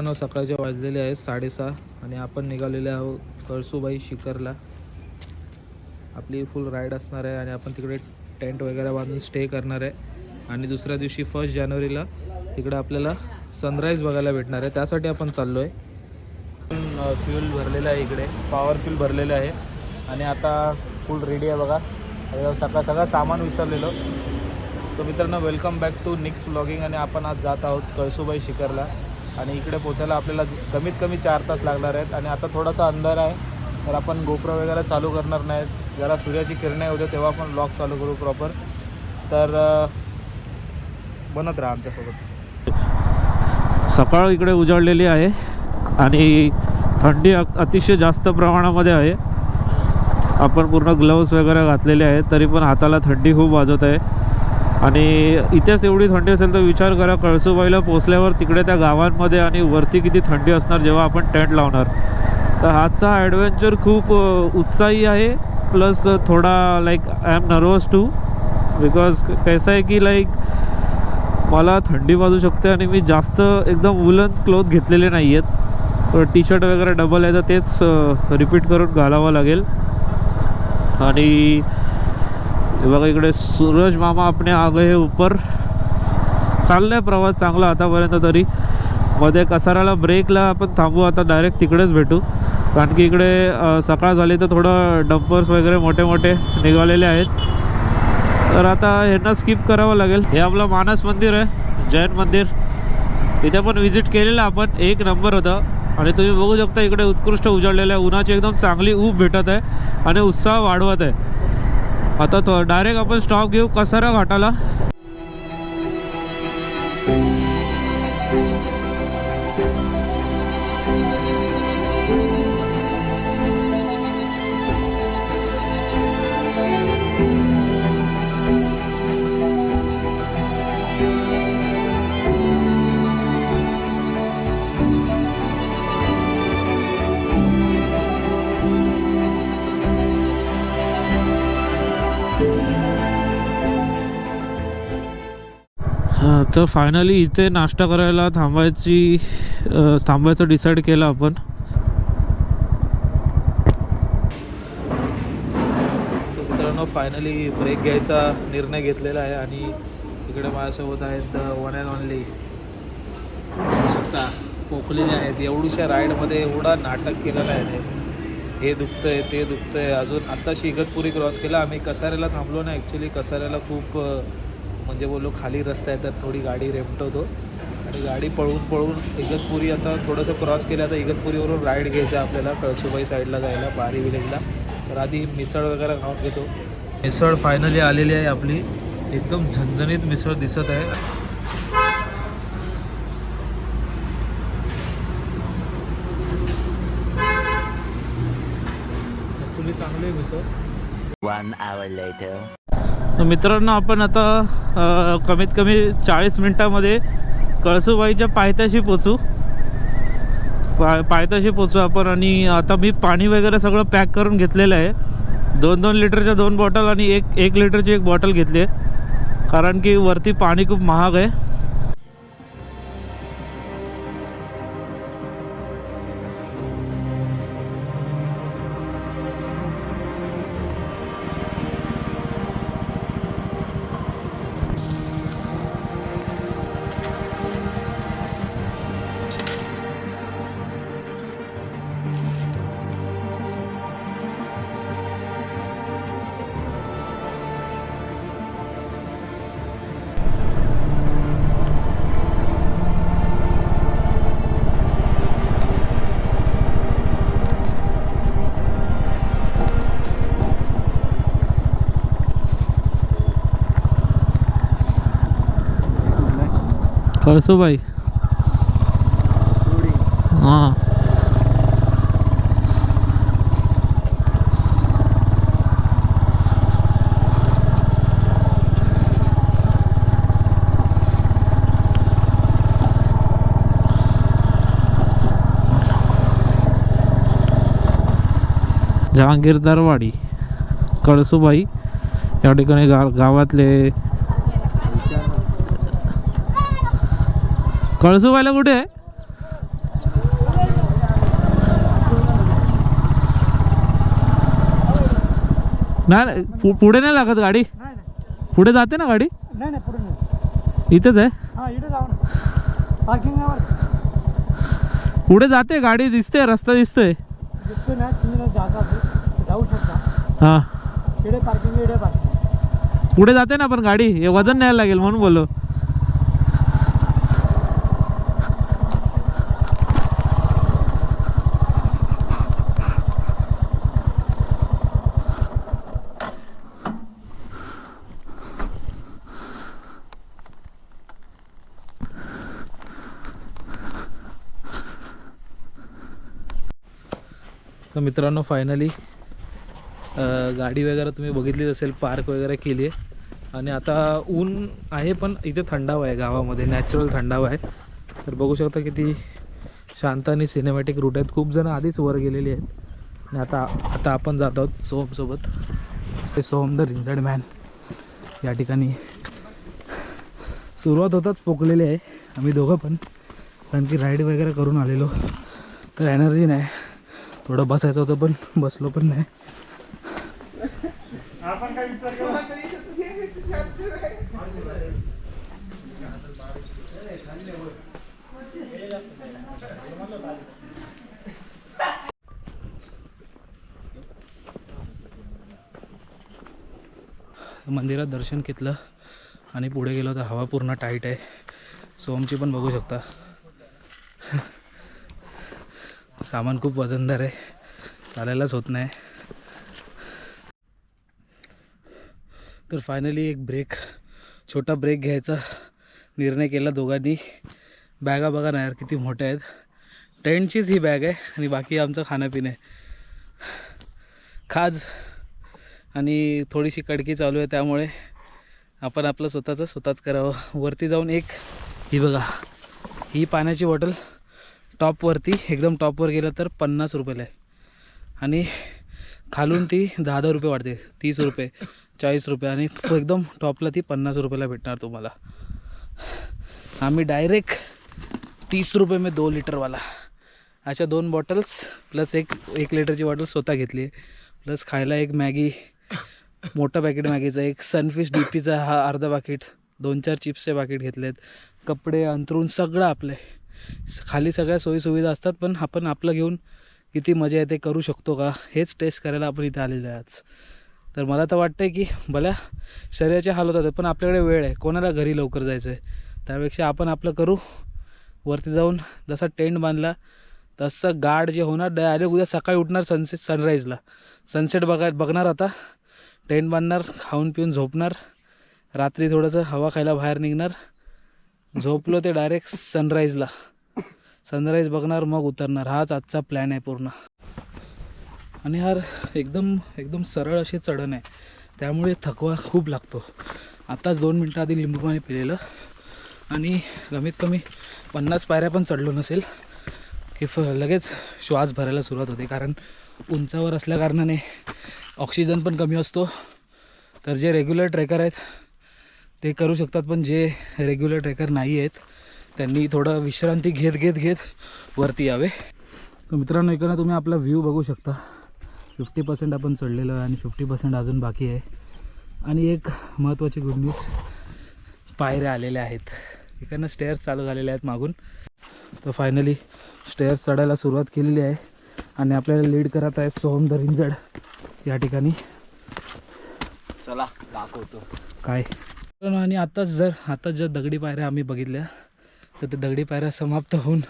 मित्रांनो सकाळचे वाजलेले आहेत 6:30 आणि आपण निघालेले आहोत कळसूबाई शिखरला. आपली फुल राईड असणार आहे आणि आपण तिकडे टेंट वगैरे बांधून स्टे करणार आहे आणि दुसऱ्या दिवशी 1 जानेवारीला तिकडे आपल्याला सनराईज बघायला भेटणार आहे. त्यासाठी आपण चाललो आहे. फ्यूल भरलेलं आहे, इकडे पॉवर फ्यूल भरलेलं आहे आणि आता फुल रेडी आहे बघा. सगळं सामान विसरलेलं. तर मित्रांनो welcome back to Nix vlogging. आणि आपण आज जात आहोत कळसूबाई शिखरला आणि इकडे पोचायला आपल्याला कमीत कमी 4 तास लागणार आहेत. आणि आता थोडासा अंधार आहे तर आपण गोप्रो वगैरे चालू करणार नाहीत. जरा सूर्याची किरणे होते तेव्हा आपण व्लॉग चालू करू प्रॉपर. तर बनत राहा आमच्यासोबत. सकाळ इकडे उजाडलेली आहे आणि थंडी अतिशय जास्त प्रमाणामध्ये आहे. आपण पूर्ण ग्लव्स वगैरे घातलेले आहेत तरी पण हाताला थंडी खूप वाजत आहे. आणि इथेच एवढी थंडी असेल तर विचार करा कळसूबाईला पोचल्यावर तिकडे त्या गावांमध्ये आणि वरती किती थंडी असणार जेव्हा आपण टेंट लावणार. तर आजचा ॲडव्हेंचर खूप उत्साही आहे प्लस थोडा like I am nervous too because कैसा आहे की लाईक मला थंडी वाजू शकते आणि मी जास्त एकदम वुलन क्लोथ घेतलेले नाही आहेत. टी शर्ट वगैरे डबल आहे तर तेच रिपीट करून घालावं लागेल. आणि बघा इकडे सूरज मामा अपने आ गए ऊपर. चाललं आहे प्रवास चांगला आतापर्यंत. तरी मध्ये कसाराला ब्रेकला आपण थांबू, आता डायरेक्ट तिकडेच भेटू कारण की इकडे सकाळ झाली तर थोडं डंपर्स वगैरे मोठे मोठे निघालेले आहेत. तर आता ह्यांना स्किप करावं लागेल. हे आपलं मानस मंदिर आहे, जैन मंदिर. इथे पण व्हिजिट केलेलं आपण, 1 नंबर होतं. आणि तुम्ही बघू शकता इकडे उत्कृष्ट उजाडलेलं आहे. उन्हाची एकदम चांगली ऊब भेटत आहे आणि उत्साह वाढवत आहे. आता तो डायरेक्ट आपण स्टॉप घेऊ कसारा घाटाला. तर फायनली इथे नाश्ता करायला थांबायचं डिसाईड केलं आपण. मित्रांनो फायनली ब्रेक घ्यायचा निर्णय घेतलेला आहे आणि इकडे माझ्यासोबत आहेत द वन अँड ओनली शकता पोखलेले आहेत. एवढूशा राईडमध्ये एवढा नाटक केलेलं आहे. हे दुखतंय ते दुखतंय. अजून आत्ताशी इगतपुरी क्रॉस केला. आम्ही कसाऱ्याला थांबलो ना. ॲक्च्युली कसाऱ्याला खूप म्हणजे बोललो खाली रस्ता आहे तर थोडी गाडी रेमटवतो आणि गाडी पळून इगतपुरी आता थोडंसं क्रॉस केलं. आता इगतपुरीवरून राईड घ्यायचं आपल्याला कळसूबाई साईडला जायला, बारी विलेजला. तर आधी मिसळ वगैरे खाऊन घेतो. मिसळ फायनली आलेली आहे आपली. एकदम झणझणीत मिसळ दिसत आहे. ॲक्च्युली चांगली आहे मिसळ. 1 hour later. मित्रांनो आपण आता कमीत कमी 40 मिनटामध्ये कळसूबाईच्या पायथ्याशी पोचू आपण. आणि आता मी पाणी वगैरे सगळं पॅक करून घेतलेलं आहे. 2-2 लिटरच्या 2 बॉटल आणि 1 लिटरची 1 बॉटल घेतली आहे कारण की वरती पाणी खूप महाग आहे. कळसूबाई हां जहांगीरदारवाडी कळसूबाई या ठिकाणी गावातले कळसूबाईला कुठे आहे? नाही नाही, पुढे नाही लागत गाडी. नाही नाही पुढे जाते ना गाडी. नाही नाही पुढे नाही. इथेच आहे. हां इथे जाऊ ना पार्किंगवर पुढे जाते गाडी, दिसते रस्ता दिसतोय. दिसतो ना तुम्ही जाऊ शकता. हां इकडे पार्किंग इकडे पार्किंग. पुढे जाते ना पण गाडी, हे वजन न्यायला लागेल म्हणून बोललो. तर मित्रांनो फायनली गाडी वगैरे तुम्ही बघितलीच असेल, पार्क वगैरे केली आहे. आणि आता ऊन आहे पण इथे थंडावा आहे, गावामध्ये नॅचरल थंडावा आहे. तर बघू शकता किती शांत आणि सिनेमॅटिक रूट आहेत. खूप जण आधीच वर गेलेली आहेत आणि आता आपण जात आहोत सोहमसोबत. ते सोहम द रिंजर्ड मॅन या ठिकाणी सुरुवात होताच पोकलेली आहे आम्ही दोघं पण, कारण की राईड वगैरे करून आलेलो. तर एनर्जी नाही, थोडं बसायचं होतं पण बसलो पण नाही. मंदिरात दर्शन घेतलं आणि पुढे गेलो तर हवा पूर्ण टाईट आहे. सोमची पण बघू शकता, सामान खूप वजनदार आहे, चालायलाच होत नाही. तर फायनली एक छोटा ब्रेक घ्यायचा निर्णय केला दोघांनी. बॅगा बघा ना यार किती मोठ्या आहेत. टेंटचीच ही बॅग आहे आणि बाकी आमचं खाणंपिणं आहे. खाज आणि थोडीशी कडकी चालू आहे, त्यामुळे आपण आपलं स्वतःच करावं. वरती जाऊन ही बघा, ही पाण्याची बॉटल टॉपवरती एकदम टॉपवर गेलं तर 50 रुपयाला आहे आणि खालून ती 10 रुपये वाढते, 30 रुपये 40 रुपये आणि एकदम टॉपला ती 50 रुपयाला भेटणार तुम्हाला. आम्ही डायरेक्ट 30 रुपये में 2 लीटरवाला अशा 2 बॉटल्स प्लस एक लिटरची बॉटल स्वतः घेतली आहे. प्लस खायला एक मॅगी, मोठं पॅकेट मॅगीचा, एक सनफिश डीपीचा हा अर्धा पाकिट, 2-4 चिप्सचे पाकिट घेतलेत, कपडे अंथरूण सगळं आपले. खाली सगळ्या सोयीसुविधा असतात पण आपण आपलं घेऊन किती मजा येते, करू शकतो का, हेच टेस्ट करायला आपण इथे आलेलो आहे आज. तर मला तर वाटतं आहे की भल्या शरीराचे हाल होतात पण आपल्याकडे वेळ आहे, कोणाला घरी लवकर जायचं आहे, त्यापेक्षा आपण आपलं करू. वरती जाऊन जसा टेंट बांधला तसं गार्ड जे होणार डायरेक्ट उद्या सकाळी उठणार सनराईजला, सनसेट बघणार. आता टेंट बांधणार, खाऊन पिऊन झोपणार, रात्री थोडंसं हवा खायला बाहेर निघणार, झोपलो ते डायरेक्ट सनराईज बघणार, मग उतरणार. हाच आजचा प्लॅन आहे पूर्ण. आणि यार एकदम सरळ अशी चढण आहे, त्यामुळे थकवा खूप लागतो. आताच 2 मिनटं आधी लिंबू पाणी पिलेलं आणि कमीत कमी 50 पायऱ्या पण चढलो नसेल की लगेच श्वास भरायला सुरुवात होते, कारण उंचावर असल्याकारणाने ऑक्सिजन पण कमी असतो. तर जे रेग्युलर ट्रेकर आहेत ते करू शकतात, पण जे रेग्युलर ट्रेकर नाही आहेत त्यांनी थोडं विश्रांती घेत वरती यावे. तर मित्रांनो इकडनं तुम्ही आपला व्ह्यू बघू शकता. 50% आपण चढलेलो आहे आणि 50% अजून बाकी आहे. आणि एक महत्त्वाची गुड न्यूज, पायऱ्या आलेल्या आहेत. इकडनं स्टेअर्स चालू झालेले आहेत मागून. तर फायनली स्टेअर्स चढायला सुरुवात केलेली आहे आणि आपल्याला लीड करत आहे सोहम द रिंजर्ड या ठिकाणी. चला दाखवतो काय. आणि आताच जर दगडी पायऱ्या आम्ही बघितल्या तर ते दगडी पायऱ्या समाप्त होऊन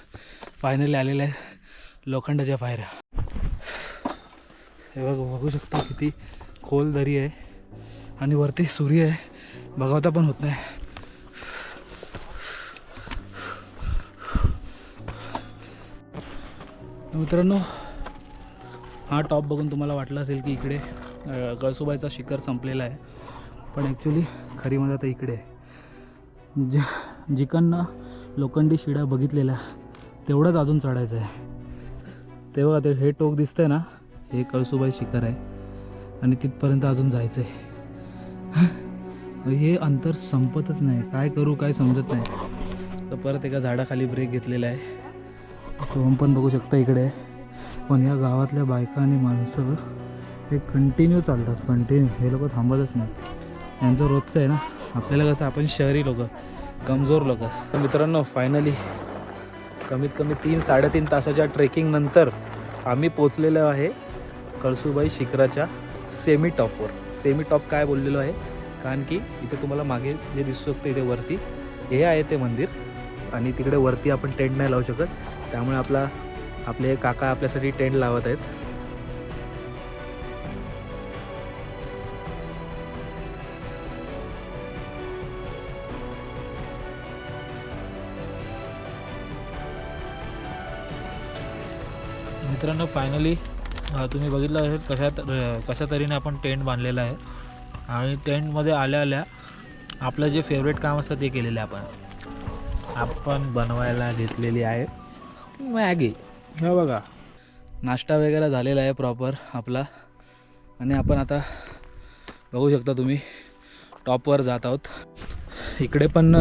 फायनली आलेल्या आहेत लोखंडाच्या पायऱ्या. हे बघू शकता किती खोल दरी आहे आणि वरती सूर्य आहे, बघावता पण होत नाही. मित्रांनो हा टॉप बघून तुम्हाला वाटलं असेल की इकडे कळसुबाईचा शिखर संपलेला आहे, पण ॲक्च्युली खरी मजा तर इकडे आहे. जिकडनं लोखंडी शिड्या बघितलेल्या तेवढंच अजून चढायचं आहे. तेव्हा ते हे टोक दिसतंय ना, हे कळसुबाई शिखर आहे आणि तिथपर्यंत अजून जायचं आहे. हे अंतर संपतच नाही, काय करू काय समजत नाही. तर परत एका झाडाखाली ब्रेक घेतलेला आहे. सोहम पण बघू शकता इकडे. पण या गावातल्या बायका आणि माणसं हे कंटिन्यू चालतात, कंटिन्यू. हे लोक थांबतच नाहीत. यांचं रोजचं आहे ना. आपल्याला कसं, आपण शहरी लोक, कमजोर लोक. मित्रांनो, फायनली कमीत कमी 3-3.5 तासाच्या ट्रेकिंग नंतर आम्ही पोचलेलो आहे कळसूबाई शिखराच्या सेमी टॉपवर. सेमी टॉप काय बोललेलो आहे, कारण की इथे तुम्हाला मागे जे दिसू शकतं इथे वरती हे आहे ते मंदिर, आणि तिकडे वरती आपण टेंट नाही लावू शकत. त्यामुळे आपले काका आपल्यासाठी टेंट लावत आहेत. मित्रांनो, फायनली तुम्ही बघितलं असेल कशा तऱ्हेने आपण टेंट बांधलेला आहे. आणि टेंटमध्ये आल्या आपलं जे फेवरेट काम असतं ते केलेलं आहे आपण बनवायला घेतलेली आहे मॅगी. हे बघा, नाश्ता वगैरे झालेला आहे प्रॉपर आपला. आणि आपण आता बघू शकता तुम्ही टॉपवर जात आहोत. इकडे पण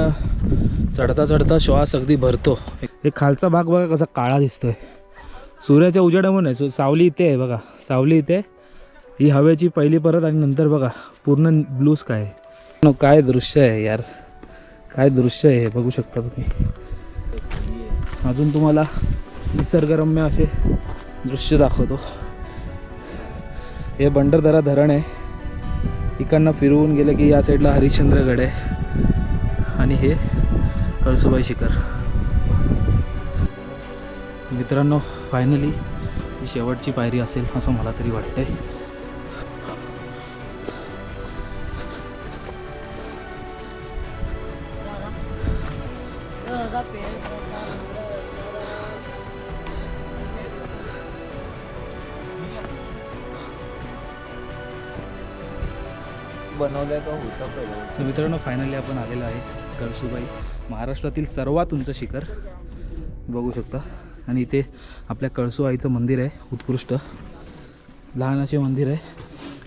चढता श्वास अगदी भरतो. हे खालचा भाग बघा कसा काळा दिसतोय सूर्याच्या उजेडामुळे. सावली इथे आहे बघा, सावली इथे. ही हवेची पहिली परत, आणि नंतर बघा पूर्ण ब्लू स्काय. काय दृश्य आहे यार, काय दृश्य आहे हे बघू शकता तुम्ही. अजून तुम्हाला निसर्गरम्य असे दृश्य दाखवतो. हे भंडारदरा धरण आहे. इकडनं फिरवून गेलं की या साईडला हरिश्चंद्रगड आहे, आणि हे कळसूबाई शिखर. मित्रांनो, फायनली ही शेवटची पायरी असेल असं मला तरी वाटतंय. बनवलंय तो होतं. तर मित्रांनो, फायनली आपण आलेलो आहे कळसूबाई, महाराष्ट्रातील सर्वात उंच शिखर बघू शकता. आणि इथे आपल्या कळसू आईचं मंदिर आहे, उत्कृष्ट लहान असे मंदिर आहे.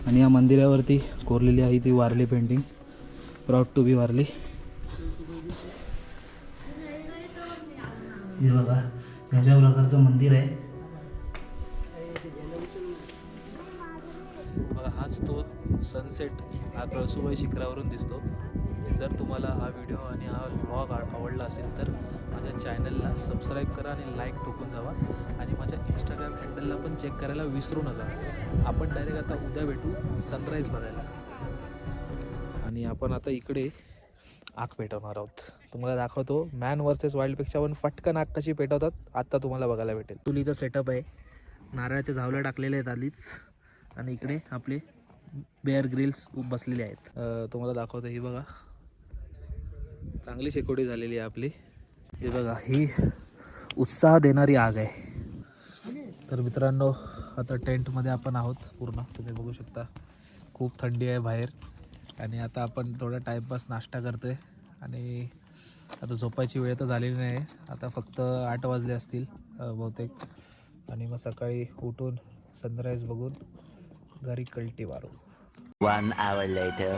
आणि या मंदिरावरती कोरलेली आहे ती Warli painting, proud to be Warli. हे बघा, ह्याच्या प्रकारचं मंदिर आहे बघा. हाच तो सनसेट हा कळसूबाई शिखरावरून दिसतो. जर तुम्हाला हा व्हिडिओ आणि हा व्लॉग आवडला असेल तर माझ्या चॅनलला सबस्क्राईब करा आणि लाईक ठोकून जावा. आणि माझ्या इंस्टाग्राम हँडलला पण चेक करायला विसरू नका. आपण डायरेक्ट आता उद्या भेटू सनराईज बघायला. आणि आपण आता इकडे आग पेटवणार आहोत. तुम्हाला दाखवतो मॅन वर्सेस वाईल्डपेक्षा पण फटकन आग कशी पेटवतात आत्ता तुम्हाला बघायला भेटेल. चुलीचं सेटअप आहे, नारळाच्या झावल्या टाकलेल्या आहेत आधीच. आणि इकडे आपले बेअर ग्रिल्स बसलेले आहेत. तुम्हाला दाखवतो, ही बघा चांगली शेकोटी झालेली आहे आपली. हे बघा, ही उत्साह देणारी आग आहे. तर मित्रांनो, आता टेंटमध्ये आपण आहोत पूर्ण. तुम्ही बघू शकता खूप थंडी आहे बाहेर. आणि आता आपण थोडा टाईमपास नाश्ता करतोय. आणि आता झोपायची वेळ तर झालेली नाही. आता फक्त 8 वाजले असतील बहुतेक. आणि मग सकाळी उठून सनराईज बघून घरी कल्टी मारू. 1 hour later.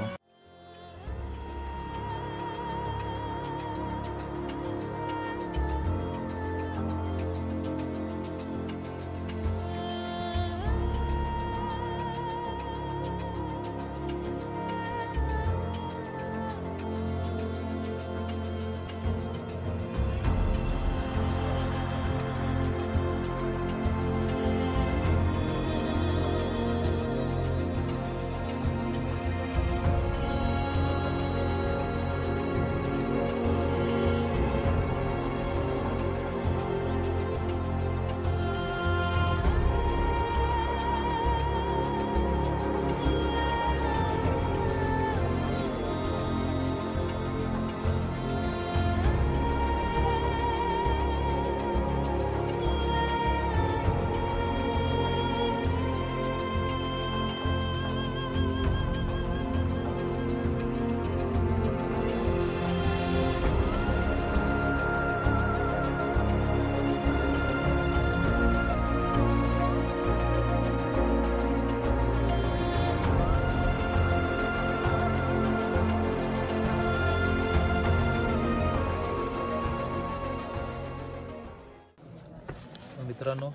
मित्रांनो,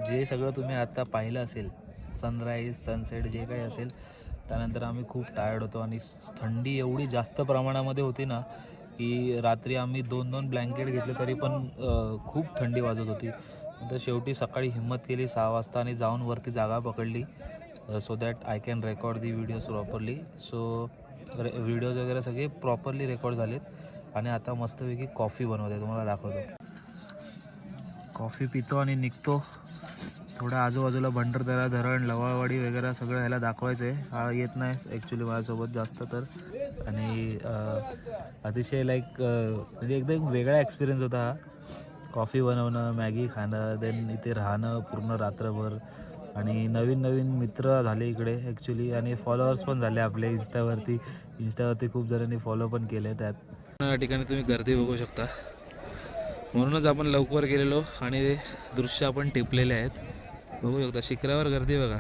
जे सगळं तुम्ही आता पाहिलं असेल सनराईज सनसेट जे काही असेल. त्यानंतर आम्ही खूप टायर्ड होतो आणि थंडी एवढी जास्त प्रमाणामध्ये होती ना की रात्री आम्ही 2-2 ब्लँकेट घेतले तरी पण खूप थंडी वाजत होती. तर शेवटी सकाळी हिंमत केली 6 वाजता आणि जाऊन वरती जागा पकडली so that I can record the videos properly. So videos वगैरे सगळे प्रॉपरली रेकॉर्ड झालेत आणि आता मस्तपैकी कॉफी बनवते, तुम्हाला दाखवतो. कॉफी पितो आणि निघतो. थोडं आजूबाजूला भंडारदरा धरण लवाळवाडी वगैरे सगळं ह्याला दाखवायचं आहे. हा येत नाही ॲक्च्युली माझ्यासोबत जास्त तर. आणि अतिशय म्हणजे एकदम वेगळा एक्सपिरियन्स होता हा. कॉफी बनवणं, मॅगी खाणं, देन इथे राहणं पूर्ण रात्रभर आणि नवीन नवीन मित्र झाले इकडे ॲक्च्युली आणि फॉलोअर्स पण झाले आपले इंस्टावरती खूप जणांनी फॉलो पण केले. त्यात या ठिकाणी तुम्ही गर्दी बघू शकता. म्हणूनच आपण लवकर गेलेलो आणि दृश्य आपण टिपलेले आहेत बघू शकता. शिखरावर गर्दी बघा.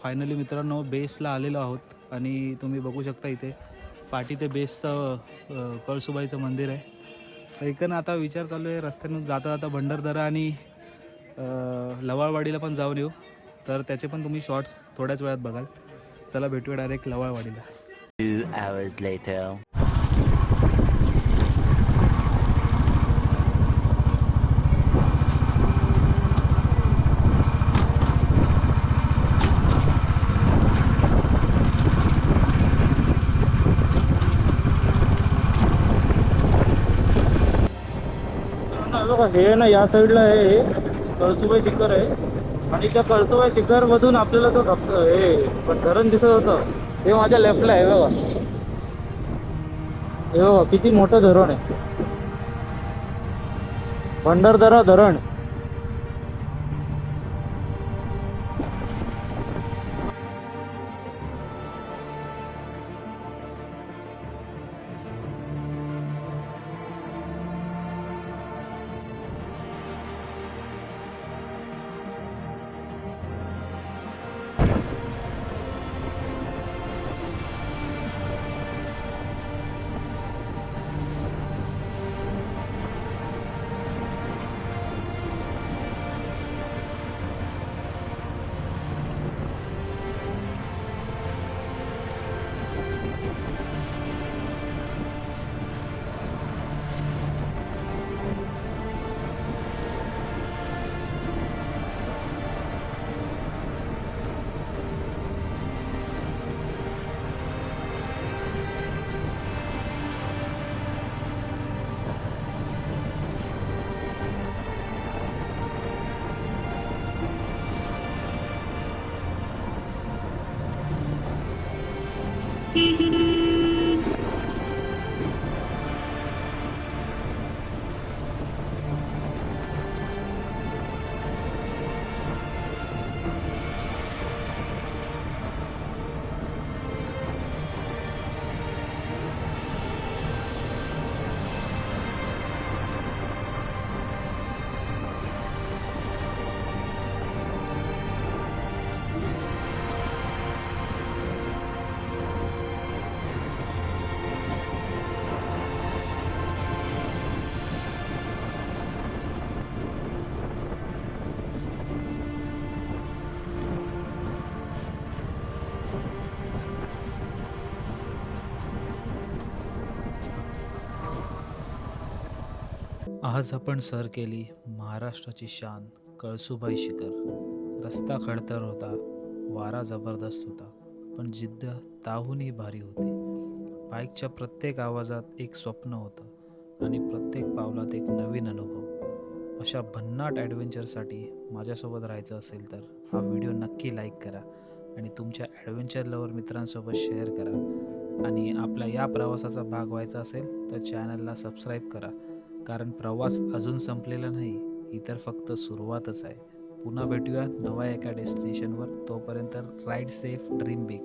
फायनली मित्रांनो बेसला आलेलो आहोत आणि तुम्ही बघू शकता इथे पाठी ते बेसचं कळसुबाईचं मंदिर आहे. तर इकडनं आता विचार चालू आहे रस्त्यानं जाता जाता भंडारदरा आणि लवाळवाडीला पण जाऊन येऊ. तर त्याचे पण तुम्ही शॉर्ट्स थोड्याच वेळात बघाल. चला भेटूया डायरेक्ट लवाळवाडीला. 2 hours later. हे ना या साईडला आहे कळसुबाई शिखर आहे आणि त्या कळसुबाई शिखर मधून आपल्याला तो हे पण धरण दिसत होतं हे माझ्या लेफ्टला आहे बघा. हे बघा किती मोठं धरण आहे, भंडारदरा धरण. आज आपण सर केली महाराष्ट्राची शान कळसुबाई शिखर. रस्ता खडतर होता, वारा जबरदस्त होता, पण जिद्द ताहूनही भारी होती. बाईकच्या प्रत्येक आवाजात एक स्वप्न होतं आणि प्रत्येक पावलात एक नवीन अनुभव. अशा भन्नाट ॲडव्हेंचरसाठी माझ्यासोबत राहायचं असेल तर हा व्हिडिओ नक्की लाईक करा आणि तुमच्या ॲडव्हेंचर लवर मित्रांसोबत शेअर करा. आणि आपल्या या प्रवासाचा भाग व्हायचा असेल तर चॅनलला सबस्क्राईब करा, कारण प्रवास अजून संपलेला नाही, ही तर फक्त सुरुवातच आहे. पुन्हा भेटूया नव्या एका डेस्टिनेशनवर. तोपर्यंत राईड सेफ, ड्रीम बिग.